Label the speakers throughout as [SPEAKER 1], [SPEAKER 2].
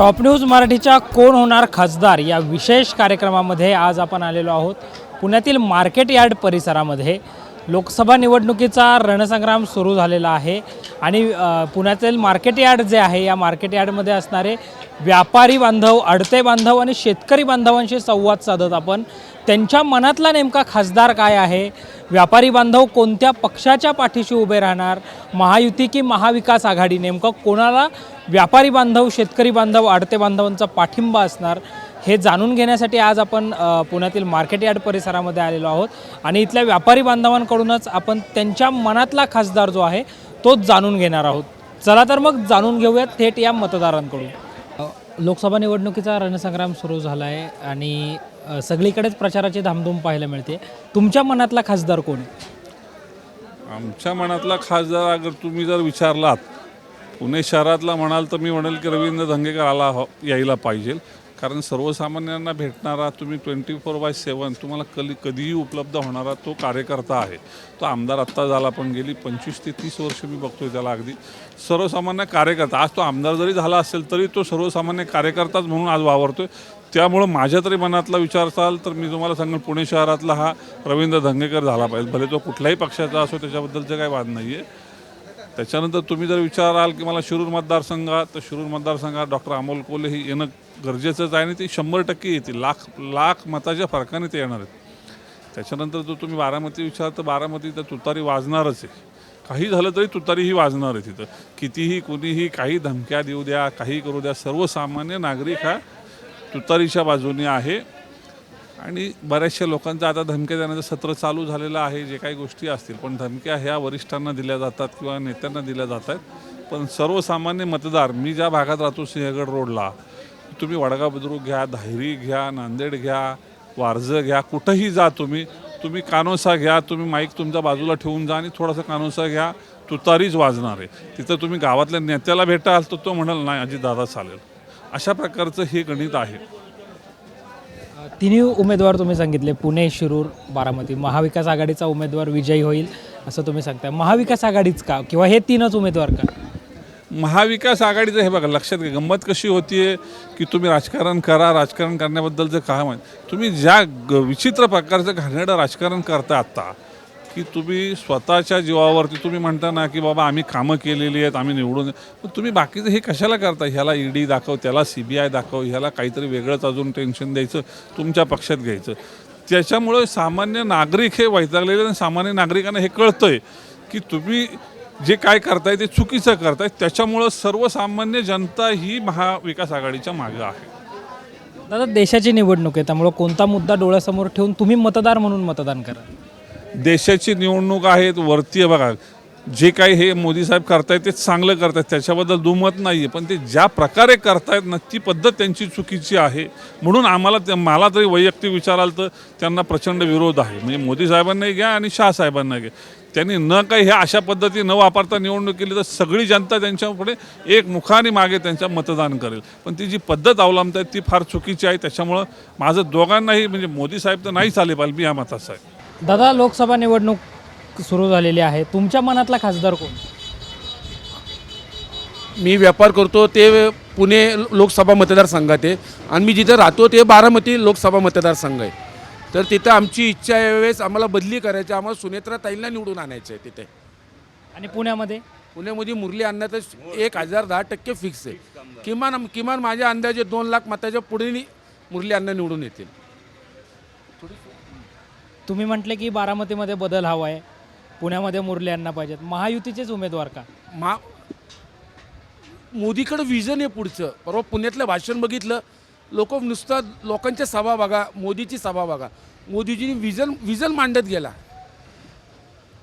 [SPEAKER 1] Top news मराठीच्या कोण होणार खासदार या विशेष कार्यक्रमामध्ये आज आपण आलेलो आहोत। पुण्यातील मार्केट यार्ड परिसरामध्ये लोकसभा निवडणुकीचा रणसंग्राम सुरू झालेला आहे आणि पुण्यातील मार्केट यार्ड जे आहे या मार्केट यार्डमध्ये असणारे व्यापारी बांधव, अडते बांधव आणि शेतकरी बांधवांशी संवाद साधत आपण त्यांच्या मनातला नेमका खासदार काय आहे, व्यापारी बांधव कोणत्या पक्षाच्या पाठीशी उभे राहणार, महायुती की महाविकास आघाडी, नेमकं कोणाला व्यापारी बांधव, शेतकरी बांधव, अडते बांधवांचा पाठिंबा असणार हे जाणून घेण्यासाठी आज आपण पुण्यातील मार्केट यार्ड परिसरामध्ये आलेलो आहोत आणि इथल्या व्यापारी बांधवांकडूनच आपण त्यांच्या मनातला खासदार जो आहे तोच जाणून घेणार आहोत। चला तर मग जाणून घेऊयात थेट या मतदारांकडून। लोकसभा निवडणुकीचा रणसंग्राम सुरू झाला आहे आणि सगळीकडेच प्रचाराची धामधूम पाहायला मिळते। तुमच्या मनातला खासदार कोण आहे?
[SPEAKER 2] आमच्या मनातला खासदार अगर तुम्ही जर विचारलात पुणे शहरातला म्हणाल तर मी म्हणेल की रवींद्र धंगेकर यायला पाहिजे, कारण सर्वसामान्यांना भेटणारा तुम्ही 24/7 तुम्हाला कधीही उपलब्ध होणारा तो कार्यकर्ता आहे। तो आमदार आत्ता झाला पण गेली 25 ते 30 वर्ष मी बघतोय त्याला अगदी सर्वसामान्य कार्यकर्ता। आज तो आमदार जरी झाला असेल तरी तो सर्वसामान्य कार्यकर्ताच म्हणून आज वावरतोय। त्यामुळं माझ्या तरी मनातला विचार चाल तर मी तुम्हाला सांगेन पुणे शहरातला हा रवींद्र धंगेकर झाला पाहिजे, भले तो कुठल्याही पक्षाचा असो त्याच्याबद्दलचं काही वाद नाही आहे। त्याच्यानंतर तुम्ही जर विचाराल की मला शिरूर मतदारसंघात, तर शिरूर मतदारसंघात डॉक्टर अमोल कोल्हे ही येणं गरजेचंच आहे आणि ती 100% येतील, लाख मताच्या फरकाने ते येणार आहेत। त्याच्यानंतर जर तुम्ही बारामती विचार तर बारामती तर तुतारी वाजणारच आहे, काही झालं तरी तुतारी ही वाजणार आहे तिथं। कितीही कुणीही काही धमक्या देऊ द्या, काही करू द्या, सर्वसामान्य नागरिक हा तुतारीच्या बाजूने आहे। आणि बऱ्याचशा लोकांचं आता धमक्या देण्याचं सत्र चालू झालेलं आहे। जे काही गोष्टी असतील पण धमक्या ह्या वरिष्ठांना दिल्या जातात किंवा नेत्यांना दिल्या जातात, पण सर्वसामान्य मतदार, मी ज्या भागात राहतो सिंहगड रोडला, तुम्ही वडगाव बुद्रुक घ्या, धायरी घ्या, नांदेड घ्या, वारजं घ्या, कुठंही जा तुम्ही कानोसा घ्या, तुम्ही माईक तुमच्या बाजूला ठेवून जा आणि थोडासा कानोसा घ्या, तुतारीच वाजणार आहे। तिथं तुम्ही गावातल्या नेत्याला भेटाल तर तो म्हणाल नाही अजितदादा चालेल। अशा प्रकारचं हे गणित आहे।
[SPEAKER 1] तिन्ही उमेदवार तुम्ही सांगितले, पुणे, शिरूर, बारामती, महाविकास आघाडीचा उमेदवार विजयी होईल असं तुम्ही सांगताय। महाविकास आघाडीच का किंवा हे तीनच उमेदवार का?
[SPEAKER 2] महाविकास आघाडीचं हे बघा लक्षात घ्या, गंमत कशी होतीये की तुम्ही राजकारण करा, राजकारण करण्याबद्दलचं काम आहे, तुम्ही ज्या विचित्र प्रकारचं घाणेरडं राजकारण करता आत्ता की तुम्ही स्वतःच्या जीवावरती तुम्ही म्हणता ना की बाबा आम्ही कामं केलेली आहेत, आम्ही निवडून, पण तुम्ही बाकीचं हे कशाला करता? ह्याला ईडी दाखव, त्याला CBI दाखव, ह्याला काहीतरी वेगळंच अजून टेन्शन द्यायचं, तुमच्या पक्षात घ्यायचं। त्याच्यामुळे सामान्य नागरिक हे वैतागलेले आणि सामान्य नागरिकांना हे कळतंय की तुम्ही जे काय करताय ते चुकीचं करताय। त्याच्यामुळं सर्वसामान्य जनता ही महाविकास आघाडीच्या मागं आहे।
[SPEAKER 1] दादा, देशाची निवडणूक आहे त्यामुळे कोणता मुद्दा डोळ्यासमोर ठेवून तुम्ही मतदार म्हणून मतदान करा?
[SPEAKER 2] देशाची निवडणूक आहे, वरती बघा जे काही हे मोदी साहेब करतायत ते चांगलं करतायत, त्याच्याबद्दल दुमत नाही आहे, पण ते ज्या प्रकारे करतायत ना ती पद्धत त्यांची चुकीची आहे। म्हणून मला तरी वैयक्तिक विचाराल तर त्यांना प्रचंड विरोध आहे। म्हणजे मोदी साहेबांनाही घ्या आणि शाह साहेबांना घ्या, त्यांनी न काही ह्या अशा पद्धती न वापरता निवडणूक केली तर सगळी जनता त्यांच्यापुढे एक मुखाने मागे त्यांच्या मतदान करेल, पण ती जी पद्धत अवलंबतायत ती फार चुकीची आहे। त्याच्यामुळं माझं दोघांनाही म्हणजे मोदी साहेब तर नाहीच आले पाहिजे, मी या मताचा आहे।
[SPEAKER 1] दादा, लोकसभा निवडणूक सुरू झालेली आहे, तुमच्या मनातला खासदार कोण?
[SPEAKER 3] मी व्यापार करतो ते पुणे लोकसभा मतदारसंघात आहे आणि मी जिथे राहतो ते बारामती लोकसभा मतदारसंघ आहे। तर तिथं आमची इच्छा आहे यावेळेस आम्हाला बदली करायची, आम्हाला सुनेत्राताईंना निवडून आणायचं आहे तिथे।
[SPEAKER 1] आणि पुण्यामध्ये
[SPEAKER 3] मुरली अण्णा तर 1010% फिक्स आहे। किमान माझ्या अंदाजे 2 लाख मताच्या पुढे मुरली अण्णा निवडून येतील।
[SPEAKER 1] तुम्ही म्हटले की बारामतीमध्ये बदल हवा आहे, पुण्यामध्ये मुरली अण्णा पाहिजेत, महायुतीचेच उमेदवार का?
[SPEAKER 3] मोदीकडे विजन आहे पुढचं। परवा पुण्यातलं भाषण बघितलं, नुसतं लोकांच्या सभा बघा, मोदीची सभा बघा, मोदीजींनी विजन मांडत गेला।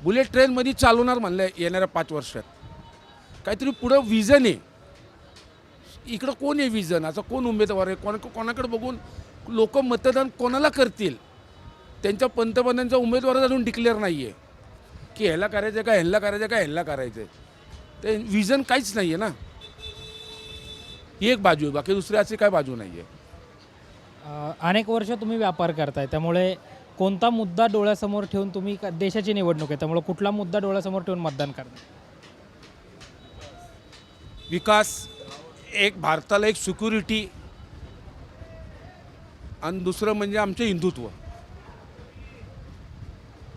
[SPEAKER 3] बुलेट ट्रेनमध्ये चालवणार म्हणलं येणाऱ्या 5 वर्षात, काहीतरी पुढं विजन आहे। इकडं कोण आहे विजन? असं कोण उमेदवार आहे? कोणाकडे बघून लोक मतदान कोणाला करतील? त्यांच्या पंतप्रधानांचा उमेदवार अजून डिक्लेअर नाही आहे की ह्याला करायचं का, ह्याला करायचं का, ह्याला करायचं आहे, ते विजन काहीच नाही आहे ना। ही एक बाजू आहे, बाकी दुसरी अशी काय बाजू नाही आहे।
[SPEAKER 1] अनेक वर्ष तुम्ही व्यापार करताय त्यामुळे कोणता मुद्दा डोळ्यासमोर ठेवून तुम्ही देशाची निवडणूक आहे त्यामुळे कुठला मुद्दा डोळ्यासमोर ठेवून मतदान करता?
[SPEAKER 3] विकास, एक भारताला एक सिक्युरिटी आणि दुसरं म्हणजे आमचे हिंदुत्व.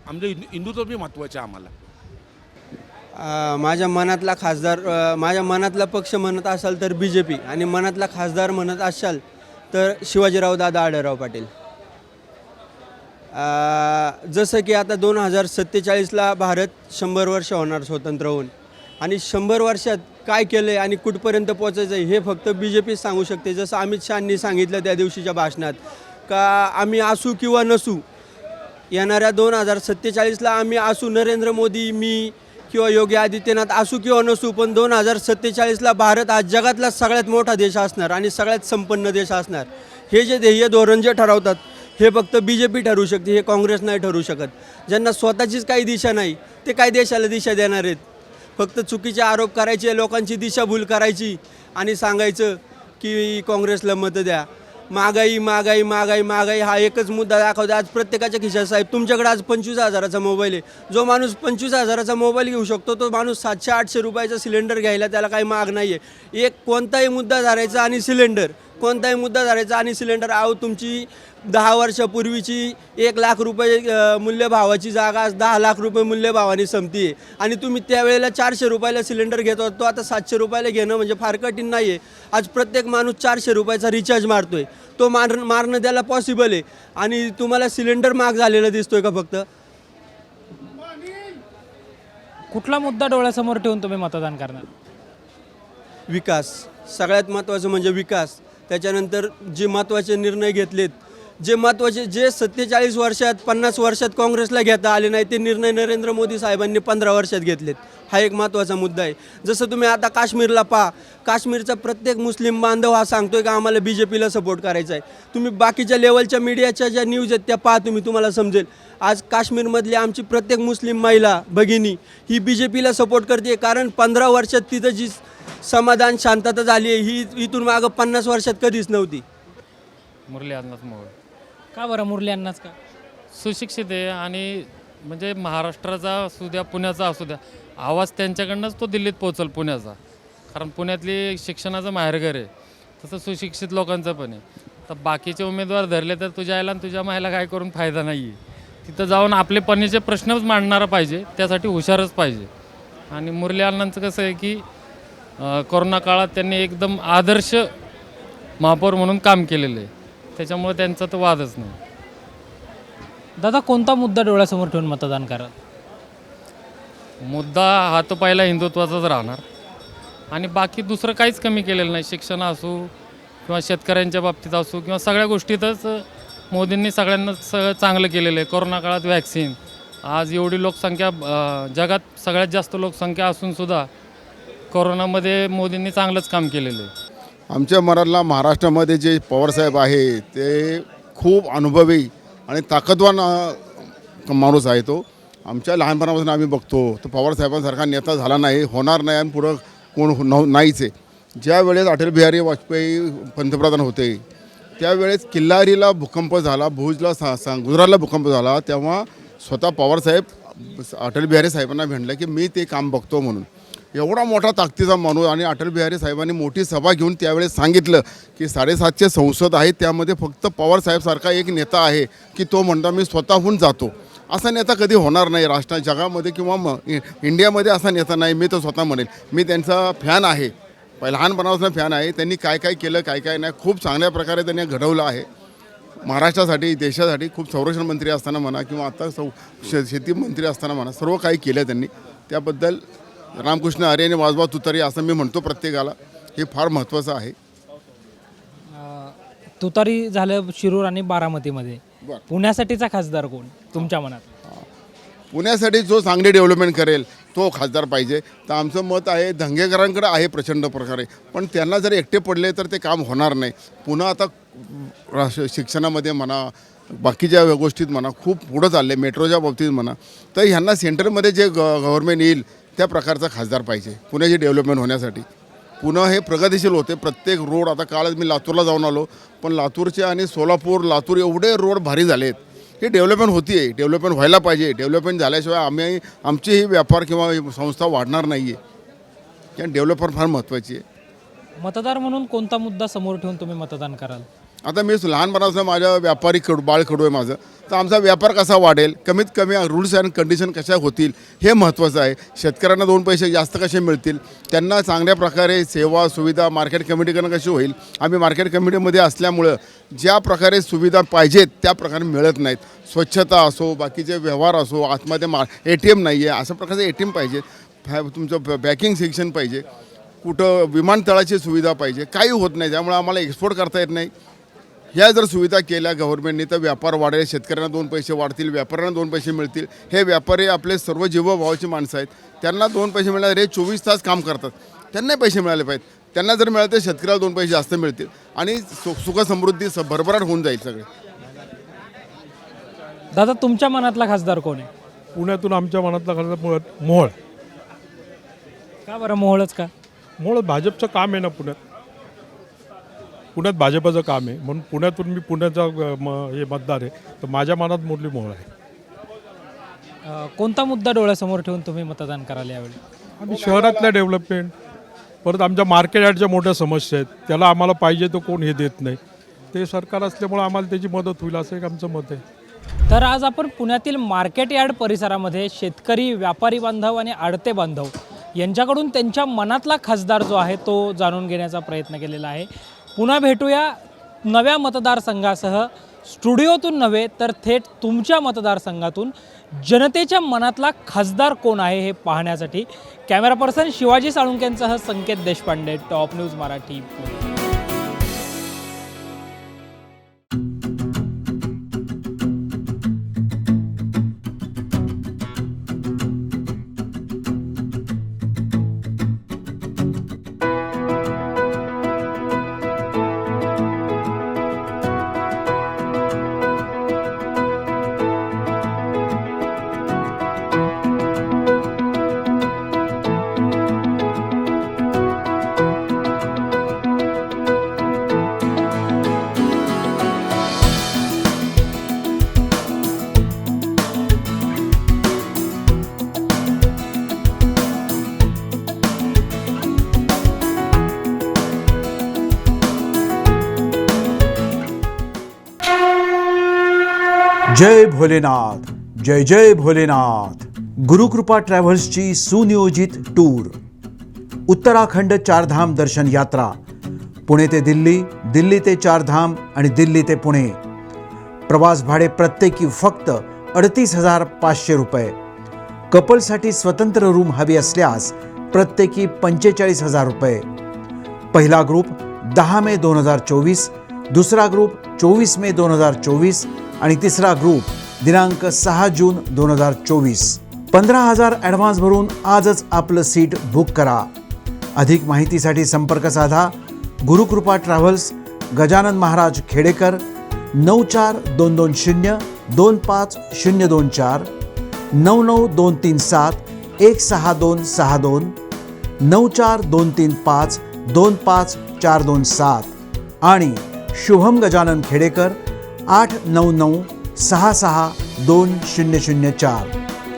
[SPEAKER 3] आमचे हिंदुत्व बी महत्त्वाचे आहे आम्हाला.
[SPEAKER 4] माझ्या मनातला खासदार माझ्या मनातला पक्ष म्हणत असाल तर BJP आणि मनातला खासदार म्हणत असाल तर शिवाजीराव दादा आढळराव पाटील. जसं की आता 2047ला भारत 100 वर्ष होणार स्वतंत्र होऊन आणि 100 वर्षात काय केलं आहे आणि कुठपर्यंत पोचायचं आहे हे फक्त BJP सांगू शकते. जसं अमित शहानी सांगितलं त्या दिवशीच्या भाषणात का आम्ही असू किंवा नसू, येणाऱ्या 2047ला आम्ही असू, नरेंद्र मोदी, मी किंवा योगी आदित्यनाथ असू किंवा नसू, पण 2047ला भारत हा जगातला सगळ्यात मोठा देश असणार आणि सगळ्यात संपन्न देश असणार. हे जे ध्येय धोरण जे ठरवतात हे फक्त BJP ठरवू शकते, हे काँग्रेस नाही ठरवू शकत. ज्यांना स्वतःचीच काही दिशा नाही ते काय देशाला दिशा देणार आहेत. फक्त चुकीचे आरोप करायचे, लोकांची दिशाभूल करायची आणि सांगायचं की काँग्रेसला मतं द्या. महागाई महागाई महागाई महागाई हा एकच मुद्दा दाखवतो. आज प्रत्येकाच्या खिशात साहेब तुमच्याकडे आज 25,000चा मोबाईल आहे. जो माणूस 25,000चा मोबाईल घेऊ शकतो तो माणूस 700-800 रुपयाचा सिलेंडर घ्यायला त्याला काही महाग नाही आहे. एक कोणताही मुद्दा धरायचा आणि सिलेंडर, कोणताही मुद्दा धरायचा आणि सिलेंडर. आहो तुमची 10 वर्षापूर्वीची 1 लाख रुपये मूल्यभावाची जागा आज 10 लाख रुपये मूल्यभावाने संपती आहे आणि तुम्ही त्यावेळेला 400 रुपयाला सिलेंडर घेत होतो. आता 700 रुपयाला घेणं म्हणजे फार कठीण नाही आहे. आज प्रत्येक माणूस 400 रुपयाचा रिचार्ज मारतोय. तो मारणं त्याला पॉसिबल आहे आणि तुम्हाला सिलेंडर महाग झालेला दिसतोय का फक्त?
[SPEAKER 1] कुठला मुद्दा डोळ्यासमोर ठेवून तुम्ही मतदान करणार?
[SPEAKER 4] विकास, सगळ्यात महत्त्वाचं म्हणजे विकास. त्याच्यानंतर जे महत्त्वाचे निर्णय घेतलेत, जे 47 वर्षात 50 वर्षात काँग्रेसला घेता आले नाही ते निर्णय नरेंद्र मोदी साहेबांनी 15 वर्षात घेतलेत. हा एक महत्त्वाचा मुद्दा आहे. जसं तुम्ही आता काश्मीरला पहा, काश्मीरचा प्रत्येक मुस्लिम बांधव हा सांगतोय का आम्हाला BJPला सपोर्ट करायचा आहे. तुम्ही बाकीच्या लेवलच्या मीडियाच्या ज्या न्यूज आहेत त्या पहा, तुम्हाला समजेल. आज काश्मीरमधली आमची प्रत्येक मुस्लिम महिला भगिनी ही BJPला सपोर्ट करते, कारण 15 वर्षात तिथं जी समाधान शांतता झाली आहे ही इथून मागं 50 वर्षात कधीच नव्हती.
[SPEAKER 5] मुरली अण्णाच मोहोळ.
[SPEAKER 1] का बरं मुरली अण्णाच का?
[SPEAKER 5] सुशिक्षित आहे आणि म्हणजे महाराष्ट्राचा असू द्या, पुण्याचा असू द्या, आवाज त्यांच्याकडनंच तो दिल्लीत पोचल पुण्याचा. कारण पुण्यातली शिक्षणाचं माहेरघर आहे, तसं सुशिक्षित लोकांचं पण आहे. तर बाकीचे उमेदवार धरले तर तुझ्या आईला आणि तुझ्या मायला काय करून फायदा नाही आहे. तिथं जाऊन आपले पणीचे प्रश्नच मांडणारा पाहिजे, त्यासाठी हुशारच पाहिजे. आणि मुरली अण्णांचं कसं आहे की कोरोना काळात त्यांनी एकदम आदर्श महापौर म्हणून काम केलेलं आहे, त्याच्यामुळे त्यांचा तर वादच नाही.
[SPEAKER 1] दादा कोणता मुद्दा डोळ्यासमोर ठेवून मतदान करा?
[SPEAKER 5] मुद्दा हा तो पहिला हिंदुत्वाचाच राहणार आणि बाकी दुसरं काहीच कमी केलेलं नाही. शिक्षण असो किंवा शेतकऱ्यांच्या बाबतीत असो किंवा सगळ्या गोष्टीतच मोदींनी सगळ्यांना सगळं चांगलं केलेलं आहे. कोरोना काळात वॅक्सिन, आज एवढी लोकसंख्या जगात सगळ्यात जास्त लोकसंख्या असूनसुद्धा कोरोनामध्ये मोदींनी चांगलंच काम केलेलं आहे.
[SPEAKER 6] आमच्या मराठला महाराष्ट्रामध्ये जे पवारसाहेब आहे ते खूप अनुभवी आणि ताकदवान माणूस आहे. तो आमच्या लहानपणापासून आम्ही बघतो तो पवारसाहेबांसारखा नेता झाला नाही, होणार नाही आणि पुढं कोण नाहीच आहे. ज्या वेळेस अटल बिहारी वाजपेयी पंतप्रधान होते त्यावेळेस किल्लारीला भूकंप झाला, भुजला गुजरातला भूकंप झाला, तेव्हा स्वतः पवारसाहेब अटल बिहारी साहेबांना म्हणलं की मी ते काम बघतो म्हणून. एवढा मोठा ताकदीचा माणूस आणि अटल बिहारी साहेबांनी मोठी सभा घेऊन त्यावेळेस सांगितलं की 7.5चे संसद आहे, त्यामध्ये फक्त पवारसाहेबसारखा एक नेता आहे की तो म्हणता मी स्वतःहून जातो. असा नेता कधी होणार नाही राष्ट्र जगामध्ये किंवा इंडियामध्ये असा नेता नाही. मी तर स्वतः म्हणेल मी त्यांचा फॅन आहे, लहानपणापासून फॅन आहे. त्यांनी काय काय केलं काय काय नाही खूप चांगल्या प्रकारे त्यांनी घडवलं आहे महाराष्ट्रासाठी, देशासाठी. खूप संरक्षण मंत्री असताना म्हणा किंवा आता शेती मंत्री असताना म्हणा सर्व काही केलं त्यांनी. त्याबद्दल रामकृष्ण हरी आणि वाजवा तुतारी असं मी म्हणतो प्रत्येकाला. हे फार महत्त्वाचं आहे.
[SPEAKER 1] तुतारी झालं शिरूर आणि बारामतीमध्ये. पुण्यासाठीचा खासदार कोण तुमच्या मनात?
[SPEAKER 6] पुण्यासाठी जो चांगले डेव्हलपमेंट करेल तो खासदार पाहिजे. तर आमचं मत आहे धंगेकरांकडे आहे प्रचंड प्रकारे, पण त्यांना जर एकटे पडले तर ते काम होणार नाही. पुन्हा आता शिक्षणामध्ये म्हणा बाकीच्या गोष्टीत म्हणा खूप पुढं चालले, मेट्रोच्या बाबतीत म्हणा. तर ह्यांना सेंटरमध्ये जे गव्हर्नमेंट येईल त्या प्रकारचा खासदार पाहिजे पुण्याची डेव्हलपमेंट होण्यासाठी. पुणे हे प्रगतिशील होते. प्रत्येक रोड आता कालच मी लातूरला जाऊन आलो, पण लातूरचे आणि सोलापूर लातूर एवढे रोड भारी झाले आहेत. हे डेव्हलपमेंट होती आहे, डेव्हलपमेंट व्हायला पाहिजे. डेव्हलपमेंट झाल्याशिवाय आमचीही व्यापार किंवा संस्था वाढणार नाही आहे. कारण डेव्हलपमेंट फार महत्त्वाची आहे.
[SPEAKER 1] मतदार म्हणून कोणता मुद्दा समोर ठेवून तुम्ही मतदान कराल?
[SPEAKER 6] आता मी लहानपणापासून माझ्या व्यापारी बाळ कडू आहे माझं, तर आमचा व्यापार कसा वाढेल, कमीत कमी रूल्स अँड कंडिशन कशा होतील हे महत्त्वाचं आहे. शेतकऱ्यांना 2 पैसे जास्त कसे मिळतील, त्यांना चांगल्या प्रकारे सेवा सुविधा मार्केट कमिटीकडनं कशी होईल. आम्ही मार्केट कमिटीमध्ये असल्यामुळं ज्या प्रकारे सुविधा पाहिजेत त्या प्रकारे मिळत नाहीत. स्वच्छता असो, बाकीचे व्यवहार असो, आतमध्ये ATM नाही आहे, अशा प्रकारचे ATM पाहिजे, तुमचं बँकिंग सेक्शन पाहिजे, कुठं विमानतळाची सुविधा पाहिजे, काही होत नाही. त्यामुळे आम्हाला एक्सपोर्ट करता येत नाही. ह्या जर सुविधा केल्या गव्हर्नमेंटने तर व्यापार वाढेल, शेतकऱ्यांना 2 पैसे वाढतील, व्यापाऱ्यांना 2 पैसे मिळतील. हे व्यापारी आपले सर्व जीवभावाची माणसं आहेत, त्यांना 2 पैसे मिळणार. हे 24 तास काम करतात, त्यांनाही पैसे मिळाले पाहिजेत. त्यांना जर मिळाले तर शेतकऱ्याला 2 पैसे जास्त मिळतील आणि सुखसमृद्धी भरभराट होऊन जाईल सगळे.
[SPEAKER 1] दादा, तुमच्या मनातला खासदार कोण आहे?
[SPEAKER 7] पुण्यातून आमच्या मनातला खासदार मोहोळ.
[SPEAKER 1] का बरं मोहोळच का?
[SPEAKER 7] मोहोळ भाजपचं काम आहे ना पुण्यात भाजपचं काम आहे, म्हणून पुण्यातून मी पुण्याचा हे मतदार आहे, तर माझ्या मनात मुरली मोहोळ आहे.
[SPEAKER 1] कोणता मुद्दा डोळ्यासमोर ठेवून तुम्ही मतदान कराल यावेळी?
[SPEAKER 7] आणि शहरातल्या डेव्हलपमेंट, परत आमच्या मार्केट यार्डच्या मोठ्या समस्या आहेत, त्याला आम्हाला पाहिजे तो कोण हे देत नाही, ते सरकार असल्यामुळे आम्हाला त्याची मदत होईल असं एक आमचं मत आहे.
[SPEAKER 1] तर आज आपण पुण्यातील मार्केट यार्ड परिसरामध्ये शेतकरी, व्यापारी बांधव आणि आडते बांधव यांच्याकडून त्यांच्या मनातला खासदार जो आहे तो जाणून घेण्याचा प्रयत्न केलेला आहे. पुन्हा भेटूया नव्या मतदारसंघासह, स्टुडिओतून नव्हे तर थेट तुमच्या मतदारसंघातून जनतेच्या मनातला खासदार कोण आहे हे पाहण्यासाठी. कॅमेरा पर्सन शिवाजी साळुंकेंसह संकेत देशपांडे, टॉप न्यूज मराठी, पुणे.
[SPEAKER 8] जय भोलेनाथ, जय जय भोलेनाथ. गुरुकृपा ट्रॅव्हल्सची सुनियोजित टूर, उत्तराखंड चारधाम दर्शन यात्रा, पुणे ते दिल्ली, दिल्ली ते चारधाम आणि दिल्ली ते पुणे. प्रवास भाडे प्रत्येकी फक्त 38,500 रुपये. कपलसाठी स्वतंत्र रूम हवी असल्यास प्रत्येकी 45,000 रुपये. पहिला ग्रुप 10 मे 2024, दुसरा ग्रुप 24 मे 2024 आणि तिसरा ग्रुप दिनांक 6 जून 2024. 15,000 ॲडव्हान्स भरून आजच आपलं सीट बुक करा. अधिक माहितीसाठी संपर्क साधा. गुरुकृपा ट्रॅव्हल्स, गजानन महाराज खेडेकर, 94-220-25024, 99-237-16262, 94-235-25427 आणि शुभम गजानन खेडेकर 899-66-2004.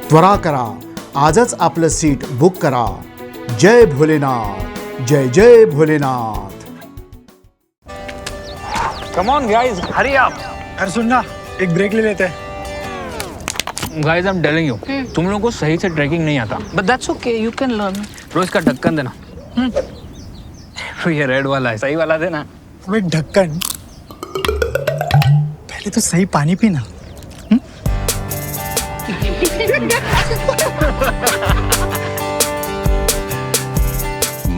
[SPEAKER 8] त्वरा करा, आजच आपलं सीट बुक करा. जय भोलेनाथ, जय जय Bholenath.
[SPEAKER 9] Come on guys, hurry up.
[SPEAKER 10] अरे सुन ना, एक ब्रेक ले लेते हैं.
[SPEAKER 9] Guys, I'm telling you, तुम लोगों को सही से ट्रैकिंग नहीं आता.
[SPEAKER 11] But that's okay, you can learn.
[SPEAKER 9] रोज का ढक्कन देना. ये रेड वाला है, सही वाला देना.
[SPEAKER 10] अबे ढक्कन, पहले तो सही पानी पीना.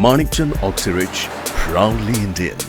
[SPEAKER 12] Manikchand Oxyrich, proudly Indian.